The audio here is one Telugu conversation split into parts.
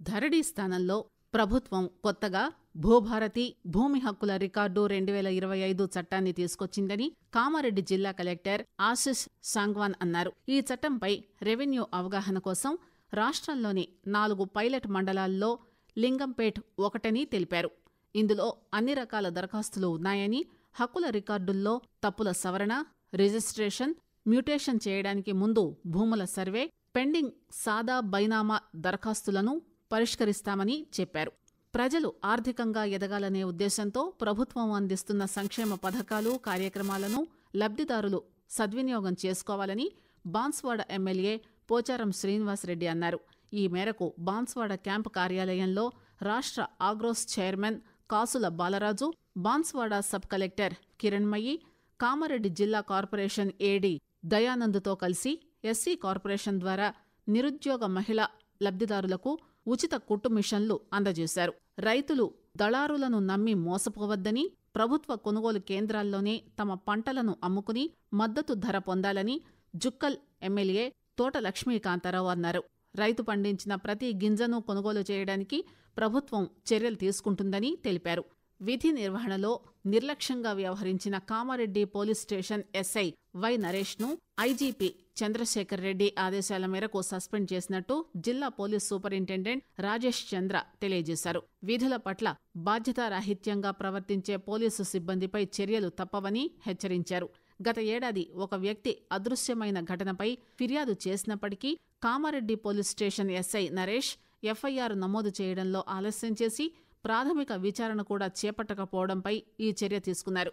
ధరణి స్థానంలో ప్రభుత్వం కొత్తగా భూభారతి భూమి హక్కుల రికార్డు 2025 చట్టాన్ని తీసుకొచ్చిందని కామారెడ్డి జిల్లా కలెక్టర్ ఆశిష్ సాంగ్వాన్ అన్నారు. ఈ చట్టంపై రెవెన్యూ అవగాహన కోసం రాష్ట్రంలోని 4 పైలట్ మండలాల్లో లింగంపేట్ ఒకటని తెలిపారు. ఇందులో అన్ని రకాల దరఖాస్తులు ఉన్నాయని, హక్కుల రికార్డుల్లో తప్పుల సవరణ, రిజిస్ట్రేషన్, మ్యూటేషన్ చేయడానికి ముందు భూముల సర్వే, పెండింగ్ సాదా బైనామా దరఖాస్తులను పరిష్కరిస్తామని చెప్పారు. ప్రజలు ఆర్థికంగా ఎదగాలనే ఉద్దేశంతో ప్రభుత్వం అందిస్తున్న సంక్షేమ పథకాలు, కార్యక్రమాలను లబ్ధిదారులు సద్వినియోగం చేసుకోవాలని బాన్స్వాడ ఎమ్మెల్యే పోచారం శ్రీనివాసరెడ్డి అన్నారు. ఈ మేరకు బాన్స్వాడ క్యాంపు కార్యాలయంలో రాష్ట్ర ఆగ్రోస్ చైర్మన్ కాసుల బాలరాజు, బాన్స్వాడ సబ్ కలెక్టర్ కిరణ్మయి, కామారెడ్డి జిల్లా కార్పొరేషన్ ఏడీ దయానంద్తో కలిసి ఎస్సీ కార్పొరేషన్ ద్వారా నిరుద్యోగ మహిళా లబ్ధిదారులకు ఉచిత కుట్టు మిషన్లు అందజేశారు. రైతులు దళారులను నమ్మి మోసపోవద్దని, ప్రభుత్వ కొనుగోలు కేంద్రాల్లోనే తమ పంటలను అమ్ముకుని మద్దతు ధర పొందాలని జుక్కల్ ఎమ్మెల్యే తోట లక్ష్మీకాంతారావు అన్నారు. రైతు పండించిన ప్రతి గింజను కొనుగోలు చేయడానికి ప్రభుత్వం చర్యలు తీసుకుంటుందని తెలిపారు. విధి నిర్వహణలో నిర్లక్ష్యంగా వ్యవహరించిన Kamareddy police station SI Y Naresh ను ఐజీపీ చంద్రశేఖర్ రెడ్డి ఆదేశాల మేరకు సస్పెండ్ చేసినట్టు జిల్లా పోలీస్ సూపరింటెండెంట్ రాజేష్ చంద్ర తెలియజేశారు. విధుల పట్ల బాధ్యతారాహిత్యంగా ప్రవర్తించే పోలీసు సిబ్బందిపై చర్యలు తప్పవని హెచ్చరించారు. గత ఏడాది ఒక వ్యక్తి అదృశ్యమైన ఘటనపై ఫిర్యాదు చేసినప్పటికీ Kamareddy police station SI Naresh FIR నమోదు చేయడంలో ఆలస్యం చేసి ప్రాథమిక విచారణ కూడా చేపట్టకపోవడంపై ఈ చర్య తీసుకున్నారు.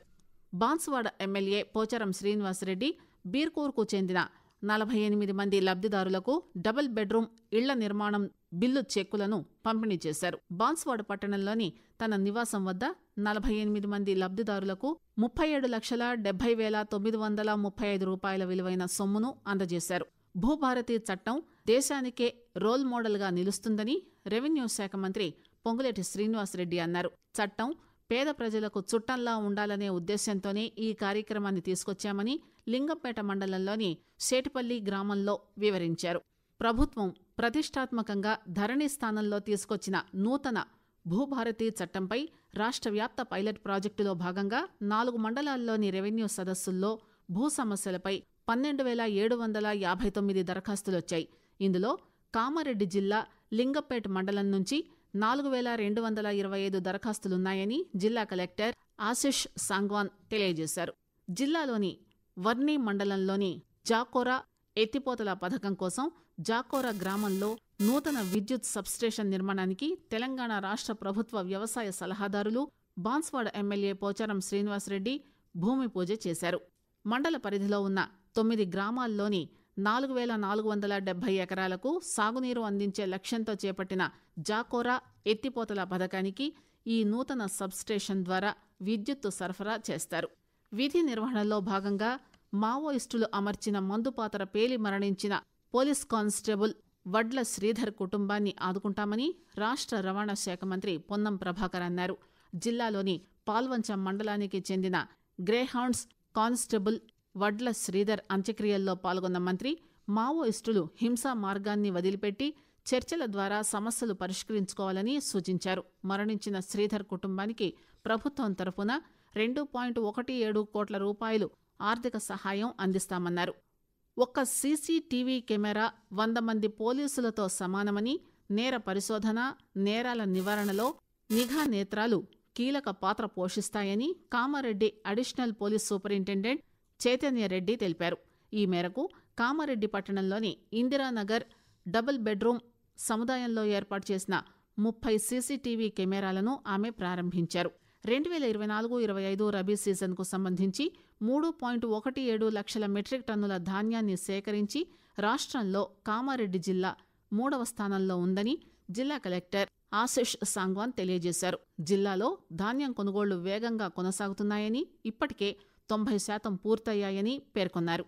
బాన్స్వాడ ఎమ్మెల్యే పోచారం శ్రీనివాసరెడ్డి బీర్కూర్కు చెందిన 48 మంది లబ్ధిదారులకు డబుల్ బెడ్రూమ్ ఇళ్ల నిర్మాణం బిల్లు చెక్కులను పంపిణీ చేశారు. బాన్స్వాడ పట్టణంలోని తన నివాసం వద్ద 48 మంది లబ్ధిదారులకు 37,70,935 రూపాయల విలువైన సొమ్మును అందజేశారు. భూభారతి చట్టం దేశానికే రోల్ మోడల్గా నిలుస్తుందని రెవెన్యూ శాఖ మంత్రి పొంగులేటి శ్రీనివాసరెడ్డి అన్నారు. చట్టం పేద ప్రజలకు చుట్టంలా ఉండాలనే ఉద్దేశంతోనే ఈ కార్యక్రమాన్ని తీసుకొచ్చామని లింగంపేట మండలంలోని శేటిపల్లి గ్రామంలో వివరించారు. ప్రభుత్వం ప్రతిష్టాత్మకంగా ధరణి స్థానంలో తీసుకొచ్చిన నూతన భూభారతి చట్టంపై రాష్ట్ర వ్యాప్త పైలట్ ప్రాజెక్టులో భాగంగా 4 మండలాల్లోని రెవెన్యూ సదస్సుల్లో భూ సమస్యలపై 12,759 దరఖాస్తులొచ్చాయి. ఇందులో కామారెడ్డి జిల్లా లింగంపేట మండలం నుంచి 4,225 దరఖాస్తులున్నాయని జిల్లా కలెక్టర్ ఆశిష్ సాంగ్వాన్ తెలియజేశారు. జిల్లాలోని వర్ణి మండలంలోని జాకోరా ఎత్తిపోతల పథకం కోసం జాకోరా గ్రామంలో నూతన విద్యుత్ సబ్స్టేషన్ నిర్మాణానికి తెలంగాణ రాష్ట్ర ప్రభుత్వ వ్యవసాయ సలహాదారులు బాన్స్వాడ ఎమ్మెల్యే పోచారం శ్రీనివాసరెడ్డి భూమి పూజ చేశారు. మండల పరిధిలో ఉన్న 9 గ్రామాల్లోని 4,470 ఎకరాలకు సాగునీరు అందించే లక్ష్యంతో చేపట్టిన జాకోరా ఎత్తిపోతల పథకానికి ఈ నూతన సబ్స్టేషన్ ద్వారా విద్యుత్తు సరఫరా చేస్తారు. విధి నిర్వహణలో భాగంగా మావోయిస్టులు అమర్చిన మందుపాతర పేలి మరణించిన పోలీస్ కానిస్టేబుల్ వడ్ల శ్రీధర్ కుటుంబాన్ని ఆదుకుంటామని రాష్ట్ర రవాణా శాఖ మంత్రి పొన్నం ప్రభాకర్ అన్నారు. జిల్లాలోని పాల్వంచ మండలానికి చెందిన గ్రేహౌండ్స్ కానిస్టేబుల్ వడ్ల శ్రీధర్ అంత్యక్రియల్లో పాల్గొన్న మంత్రి మావోయిస్టులు హింసా మార్గాన్ని వదిలిపెట్టి చర్చల ద్వారా సమస్యలు పరిష్కరించుకోవాలని సూచించారు. మరణించిన శ్రీధర్ కుటుంబానికి ప్రభుత్వం తరఫున 2.17 కోట్ల రూపాయలు ఆర్థిక సహాయం అందిస్తామన్నారు. ఒక్క సీసీటీవీ కెమెరా 100 మంది పోలీసులతో సమానమని, నేర పరిశోధన, నేరాల నివారణలో నిఘా నేత్రాలు కీలక పాత్ర పోషిస్తాయని Kamareddy additional police superintendent Chaitanya Reddy తెలిపారు. ఈ మేరకు కామారెడ్డి పట్టణంలోని ఇందిరానగర్ డబుల్ బెడ్రూమ్ సముదాయంలో ఏర్పాటు చేసిన 30 సీసీటీవీ కెమెరాలను ఆమె ప్రారంభించారు. 2024-25 రబీ సీజన్కు సంబంధించి 3.17 లక్షల మెట్రిక్ టన్నుల ధాన్యాన్ని సేకరించి రాష్ట్రంలో కామారెడ్డి జిల్లా 3వ స్థానంలో ఉందని జిల్లా కలెక్టర్ ఆశిష్ సాంగ్వాన్ తెలియజేశారు. జిల్లాలో ధాన్యం కొనుగోళ్లు వేగంగా కొనసాగుతున్నాయని, ఇప్పటికే 90% పూర్తయ్యాయని పేర్కొన్నారు.